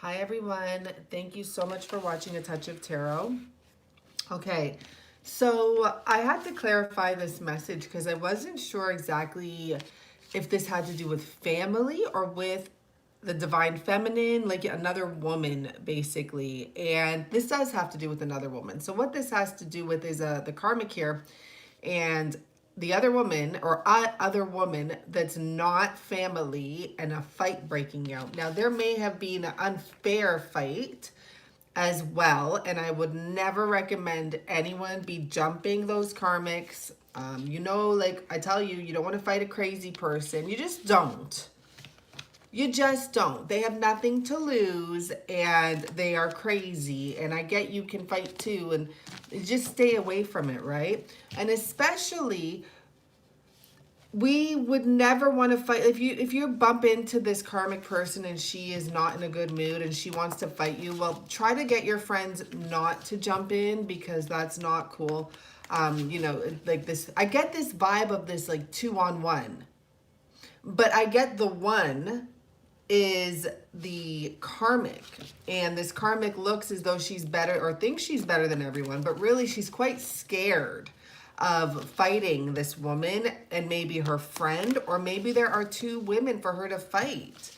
Hi everyone, thank you so much for watching A Touch of Tarot. Okay, so I had to clarify this message because I wasn't sure exactly if this had to do with family or with the divine feminine, like another woman basically. And this does have to do with another woman. So what this has to do with is the karmic here, and the other woman or other woman that's not family and a fight breaking out. Now there may have been an unfair fight as well, and I would never recommend anyone be jumping those karmics. Like I tell you, you don't want to fight a crazy person. You just don't. You just don't. They have nothing to lose and they are crazy. And I get you can fight too, and just stay away from it, right? And especially, we would never want to fight if you bump into this karmic person and she is not in a good mood and she wants to fight you. Well, try to get your friends not to jump in because that's not cool. Like this, I get this vibe of this like 2-on-1, but I get the one is the karmic, and this karmic looks as though she's better or thinks she's better than everyone, but really she's quite scared of fighting this woman and maybe her friend, or maybe there are two women for her to fight.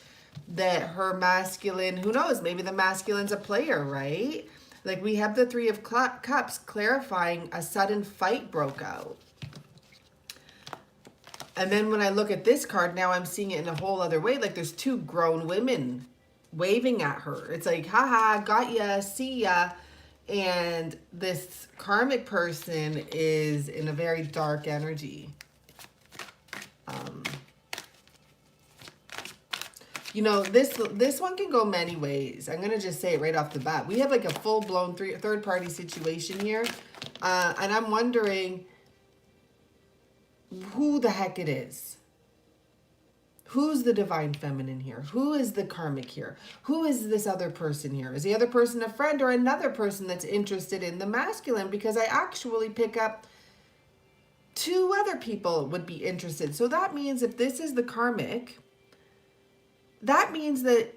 That her masculine, who knows, maybe the masculine's a player, right? Like we have the Three of Cups clarifying a sudden fight broke out. And then when I look at this card, now I'm seeing it in a whole other way. Like there's two grown women waving at her. It's like, haha, got ya, see ya. And this karmic person is in a very dark energy. This one can go many ways. I'm going to just say it right off the bat. We have like a full-blown third-party situation here. And I'm wondering who the heck it is. Who's the divine feminine here? Who is the karmic here? Who is this other person here? Is the other person a friend or another person that's interested in the masculine? Because I actually pick up two other people would be interested. So that means if this is the karmic, that means that,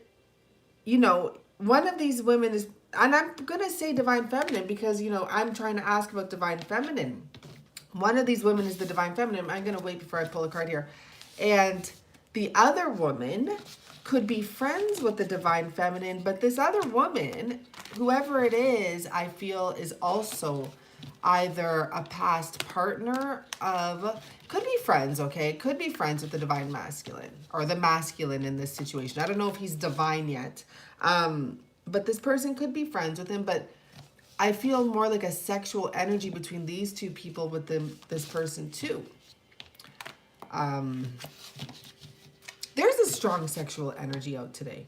one of these women is, and I'm going to say divine feminine because, I'm trying to ask about divine feminine. One of these women is the divine feminine. I'm going to wait before I pull a card here. And the other woman could be friends with the divine feminine, but this other woman, whoever it is, I feel is also either a past partner of, could be friends, okay? Could be friends with the divine masculine or the masculine in this situation. I don't know if he's divine yet, but this person could be friends with him, but I feel more like a sexual energy between these two people with this person too. There's a strong sexual energy out today.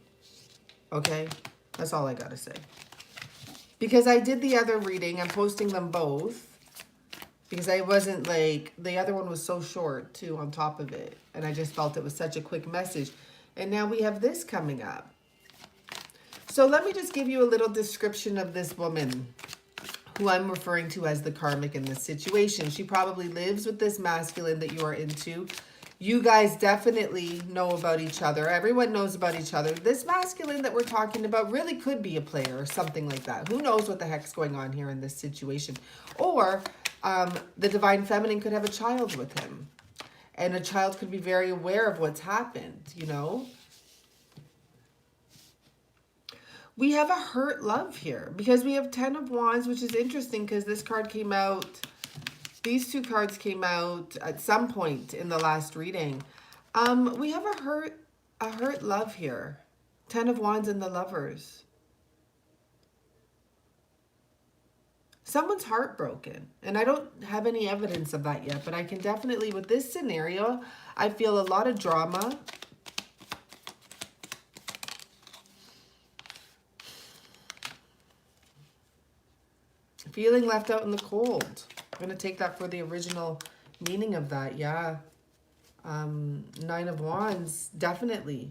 Okay? That's all I gotta say. Because I did the other reading. I'm posting them both. Because I wasn't like, the other one was so short too on top of it. And I just felt it was such a quick message. And now we have this coming up. So let me just give you a little description of this woman who I'm referring to as the karmic in this situation. She probably lives with this masculine that you are into. You guys definitely know about each other. Everyone knows about each other. This masculine that we're talking about really could be a player or something like that. Who knows what the heck's going on here in this situation. Or the divine feminine could have a child with him. And a child could be very aware of what's happened, We have a hurt love here because we have 10 of Wands, which is interesting because this card came out, these two cards came out at some point in the last reading. We have a hurt love here. 10 of Wands and the Lovers. Someone's heartbroken, and I don't have any evidence of that yet, but I can definitely, with this scenario, I feel a lot of drama. Feeling left out in the cold. I'm going to take that for the original meaning of that. Yeah. 9 of Wands, definitely.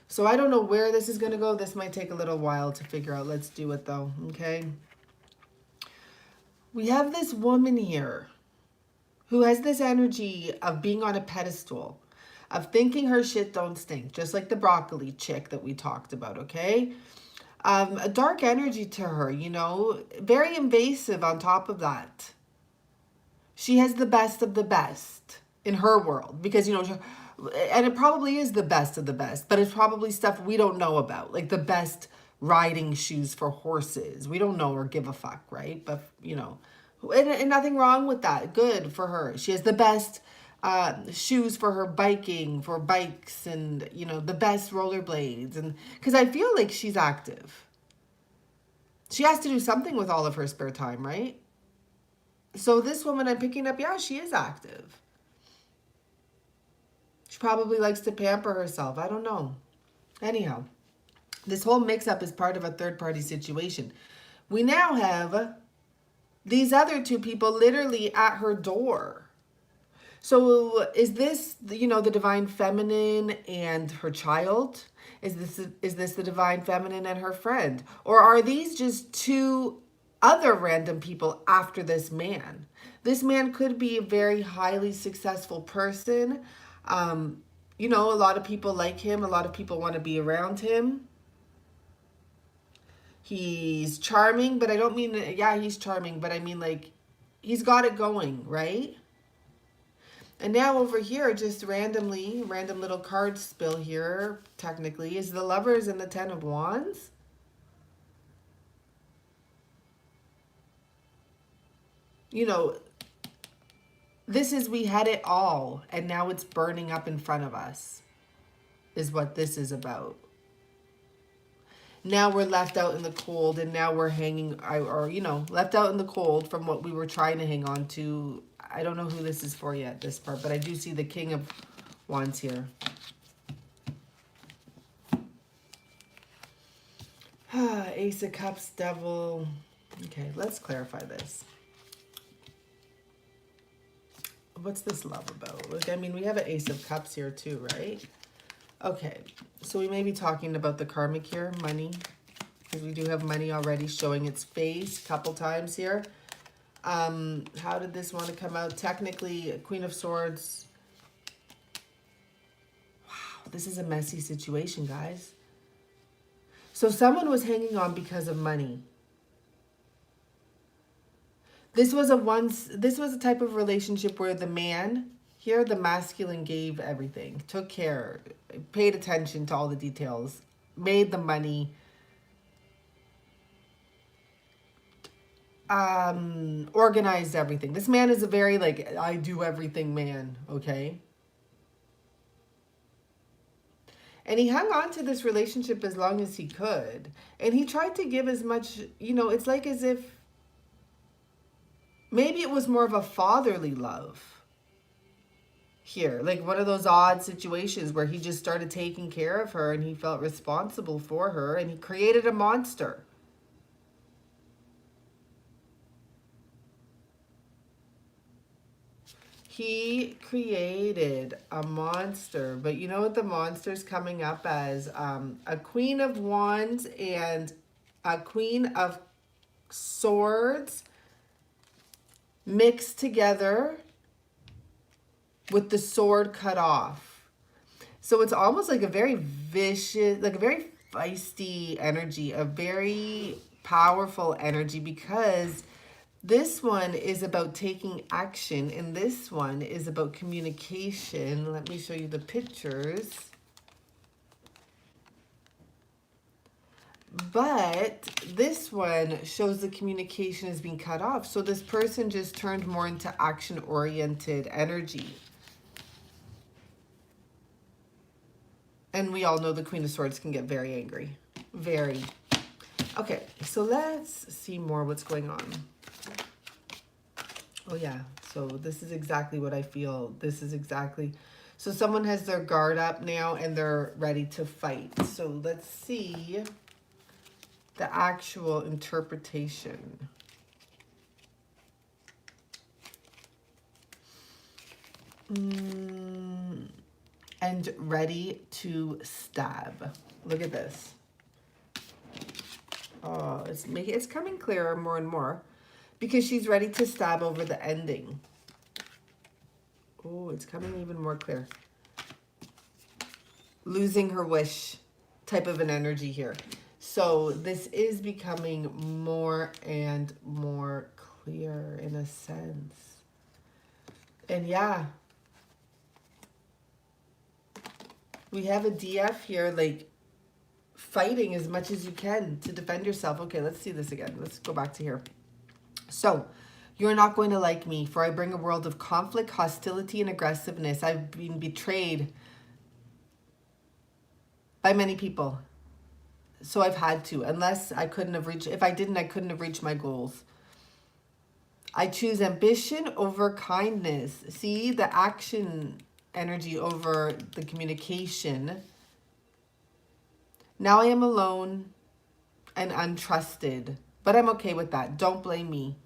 So I don't know where this is going to go. This might take a little while to figure out. Let's do it though. Okay. We have this woman here who has this energy of being on a pedestal. of thinking her shit don't stink, just like the broccoli chick that we talked about, okay? A dark energy to her, you know, very invasive on top of that. She has the best of the best in her world because, you know, and it probably is the best of the best, but it's probably stuff we don't know about, like the best riding shoes for horses. We don't know or give a fuck, right? But, you know, and nothing wrong with that. Good for her. She has the best shoes for her biking, for bikes, and, you know, the best rollerblades. And because I feel like she's active. She has to do something with all of her spare time, right? So this woman I'm picking up, yeah, she is active. She probably likes to pamper herself. I don't know. Anyhow, this whole mix-up is part of a third-party situation. We now have these other two people literally at her door. So is this, you know, the divine feminine and her child? Is this the divine feminine and her friend? Or are these just two other random people after this man? This man could be a very highly successful person. You know, a lot of people like him. A lot of people want to be around him. He's charming, but I don't mean, yeah, he's charming, but I mean like he's got it going, right? And now over here, just randomly, random little card spill here, technically, is the Lovers and the Ten of Wands. You know, this is, we had it all, and now it's burning up in front of us, is what this is about. Now we're left out in the cold, and now we're hanging, or, you know, left out in the cold from what we were trying to hang on to. I don't know who this is for yet, this part, but I do see the King of Wands here. Ace of Cups, Devil. Okay, let's clarify this. What's this love about? Like, I mean, we have an Ace of Cups here too, right? Okay, so we may be talking about the karmic here, money, because we do have money already showing its face a couple times here. How did this want to come out? Technically, Queen of Swords. Wow, this is a messy situation, guys. So someone was hanging on because of money. This was a type of relationship where the man, here the masculine gave everything, took care, paid attention to all the details, made the money, organized everything. This man is a very, like, I do everything man, okay? And he hung on to this relationship as long as he could. And he tried to give as much, you know, it's like as if maybe it was more of a fatherly love here. Like one of those odd situations where he just started taking care of her and he felt responsible for her and he created a monster. He created a monster, but you know what the monster's coming up as? A Queen of Wands and a Queen of Swords mixed together with the sword cut off. So it's almost like a very vicious, like a very feisty energy, a very powerful energy, because this one is about taking action, and this one is about communication. Let me show you the pictures. But this one shows the communication is being cut off. So this person just turned more into action-oriented energy. And we all know the Queen of Swords can get very angry. Very. Okay, so let's see more what's going on. Oh yeah, so this is exactly what I feel. This is exactly, so someone has their guard up now and they're ready to fight. So let's see the actual interpretation. And ready to stab. Look at this. Oh, it's coming clearer more and more. Because she's ready to stab over the ending. Oh, it's coming even more clear. losing her wish type of an energy here. So this is becoming more and more clear in a sense. And yeah, we have a DF here, like fighting as much as you can to defend yourself. Okay, let's see this again. Let's go back to here. So, you're not going to like me, for I bring a world of conflict, hostility, and aggressiveness. I've been betrayed by many people. So I've had to, unless I couldn't have reached, if I didn't, I couldn't have reached my goals. I choose ambition over kindness. See, the action energy over the communication. Now I am alone and untrusted, but I'm okay with that. Don't blame me.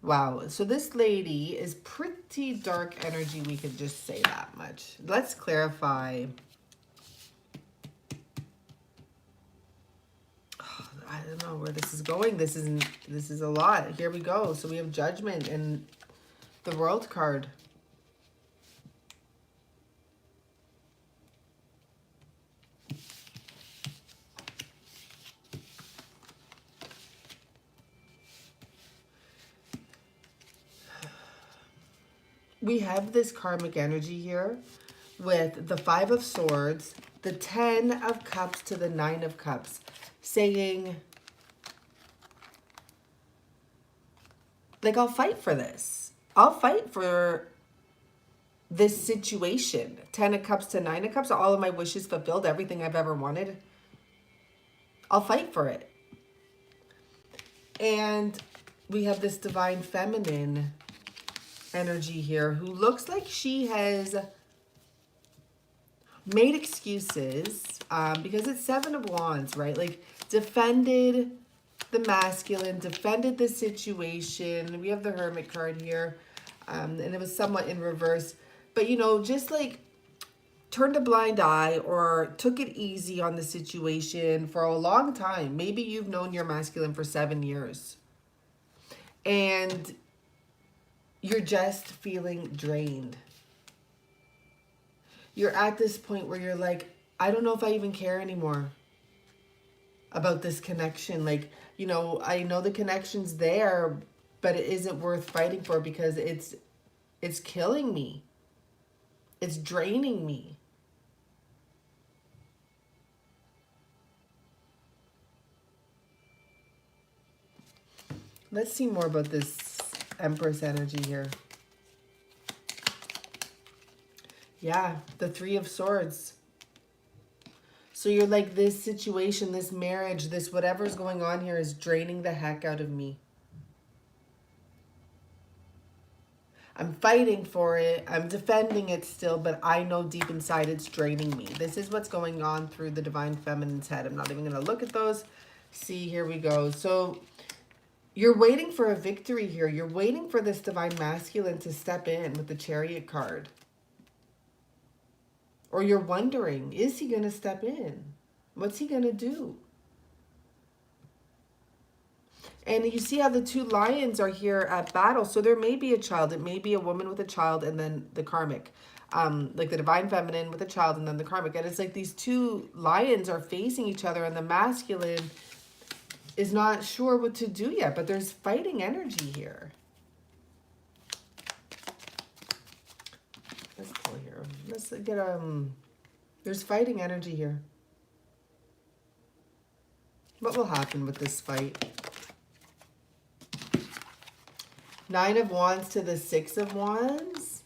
Wow. So this lady is pretty dark energy. We could just say that much. Let's clarify. Oh, I don't know where this is going. This is a lot. Here we go. So we have Judgment and the World card. We have this karmic energy here with the 5 of Swords, the 10 of Cups to the 9 of Cups, saying, like, I'll fight for this. I'll fight for this situation. 10 of Cups to 9 of Cups, all of my wishes fulfilled, everything I've ever wanted. I'll fight for it. And we have this Divine Feminine energy here who looks like she has made excuses because it's 7 of Wands, right? Like defended the masculine, defended the situation. We have the Hermit card here and it was somewhat in reverse, but you know, just like turned a blind eye or took it easy on the situation for a long time. Maybe you've known your masculine for 7 years and you're just feeling drained. You're at this point where you're like, I don't know if I even care anymore about this connection. Like, you know, I know the connection's there, but it isn't worth fighting for because it's killing me. It's draining me. Let's see more about this Empress energy here. Yeah, the 3 of Swords. So you're like, this situation, this marriage, this whatever's going on here is draining the heck out of me. I'm fighting for it. I'm defending it still, but I know deep inside it's draining me. This is what's going on through the Divine Feminine's head. I'm not even going to look at those. See, here we go. So you're waiting for a victory here. You're waiting for this Divine Masculine to step in with the Chariot card. Or you're wondering, is he going to step in? What's he going to do? And you see how the 2 lions are here at battle. So there may be a child. It may be a woman with a child and then the karmic. Like the Divine Feminine with a child and then the karmic. And it's like these 2 lions are facing each other and the masculine is not sure what to do yet, but there's fighting energy here. Let's pull here. Let's get there's fighting energy here. What will happen with this fight? 9 of Wands to the 6 of Wands.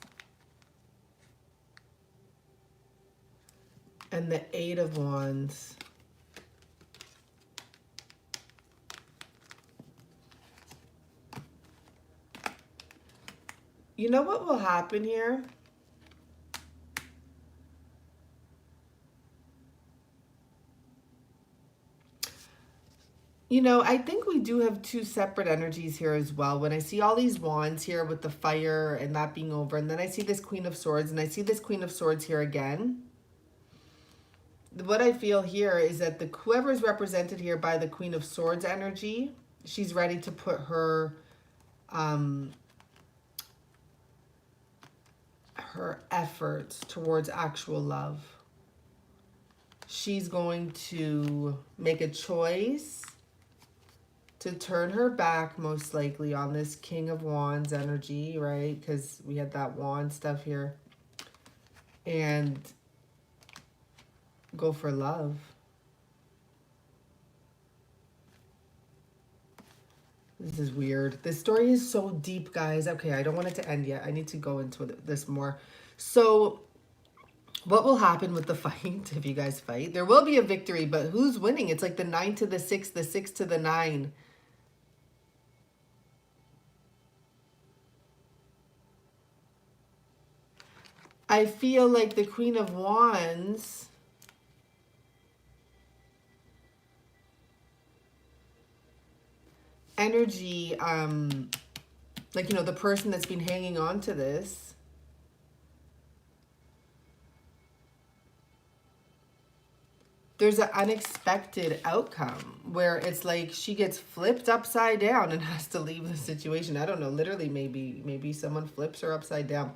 And the 8 of Wands. You know what will happen here? You know, I think we do have 2 separate energies here as well. When I see all these wands here with the fire and that being over, and then I see this Queen of Swords, and I see this Queen of Swords here again. What I feel here is that whoever is represented here by the Queen of Swords energy, she's ready to put her efforts towards actual love. she's going to make a choice to turn her back most likely on this King of Wands energy, right? Because we had that wand stuff here. And go for love. This is weird. This story is so deep, guys. Okay, I don't want it to end yet. I need to go into this more. So what will happen with the fight if you guys fight? There will be a victory, but who's winning? It's like the 9 to the 6, the 6 to the 9. I feel like the Queen of Wands energy, like, you know, the person that's been hanging on to this, there's an unexpected outcome where it's like she gets flipped upside down and has to leave the situation. I don't know, literally maybe someone flips her upside down.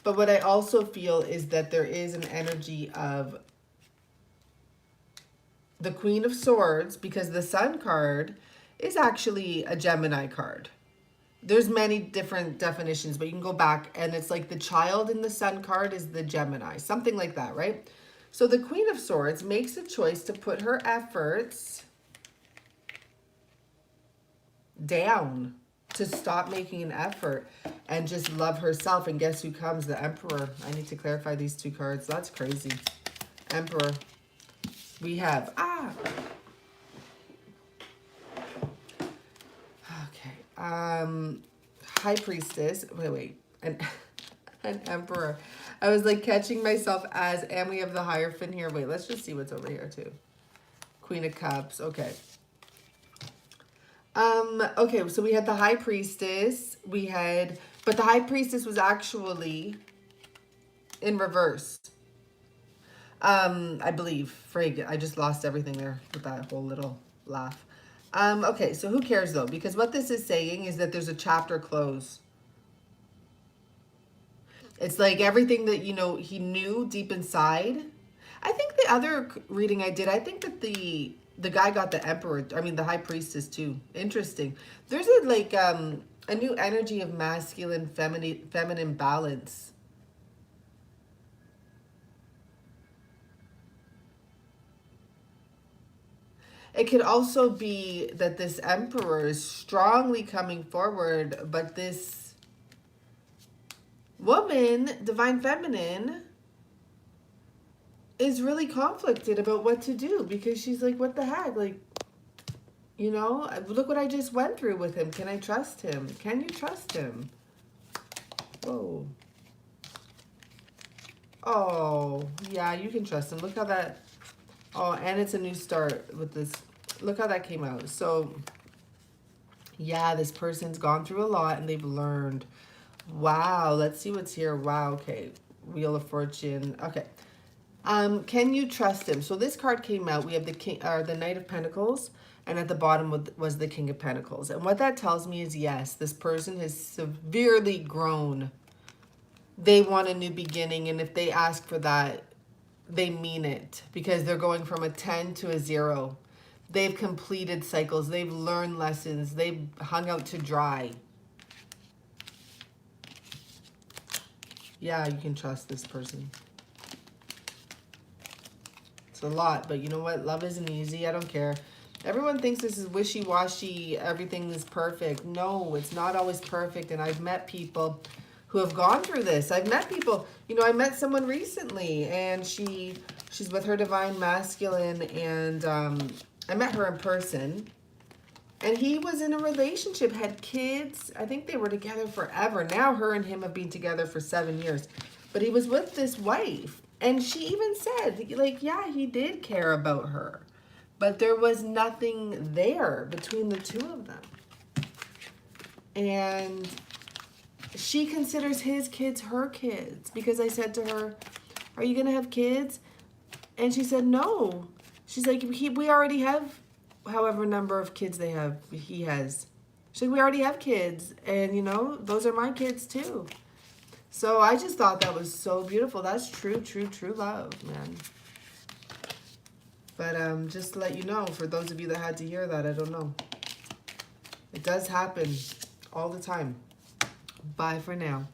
But what I also feel is that there is an energy of the Queen of Swords, because the Sun card is actually a Gemini card. There's many different definitions, but you can go back and it's like the child in the Sun card is the Gemini, something like that, right? So the Queen of Swords makes a choice to put her efforts down, to stop making an effort and just love herself. And guess who comes? The Emperor. I need to clarify these two cards. That's crazy. Emperor. We have, okay. High Priestess. Wait. An Emperor. I was like catching myself as, and we have the Hierophant here. Wait, let's just see what's over here too. Queen of Cups. Okay. Okay, so we had the High Priestess. But the High Priestess was actually in reverse. I believe. Frig, I just lost everything there with that whole little laugh. Okay, so who cares though? Because what this is saying is that there's a chapter close. It's like everything that, you know, he knew deep inside. I think the other reading I did, I think that the guy got the Emperor, I mean the High Priestess too. Interesting. There's a new energy of masculine, feminine balance. It could also be that this Emperor is strongly coming forward, but this woman, Divine Feminine, is really conflicted about what to do, because she's like, what the heck? Like, you know, look what I just went through with him. Can I trust him? Can you trust him? Whoa. Oh, yeah, you can trust him. Look how that... Oh, and it's a new start with this. Look how that came out. So, yeah, this person's gone through a lot and they've learned. Wow, let's see what's here. Wow, okay. Wheel of Fortune. Okay. Can you trust him? So this card came out. We have the King, or the Knight of Pentacles, and at the bottom was the King of Pentacles. And what that tells me is, yes, this person has severely grown. They want a new beginning, and if they ask for that, they mean it, because they're going from a 10 to a 0. They've completed cycles. They've learned lessons. They've hung out to dry. Yeah, you can trust this person. It's a lot, but you know what? Love isn't easy. I don't care. Everyone thinks this is wishy-washy. Everything is perfect. No, it's not always perfect. And I've met people who have gone through this. I've met people, you know, I met someone recently, and she's with her Divine Masculine, and I met her in person, and he was in a relationship, had kids. I think they were together forever. Now her and him have been together for 7 years, but he was with this wife, and she even said, like, yeah, he did care about her, but there was nothing there between the two of them. And she considers his kids her kids, because I said to her, are you going to have kids? And she said, no. She's like, we already have however number of kids he has. She's like, we already have kids. And, you know, those are my kids too. So I just thought that was so beautiful. That's true, true, true love, man. But just to let you know, for those of you that had to hear that, I don't know. It does happen all the time. Bye for now.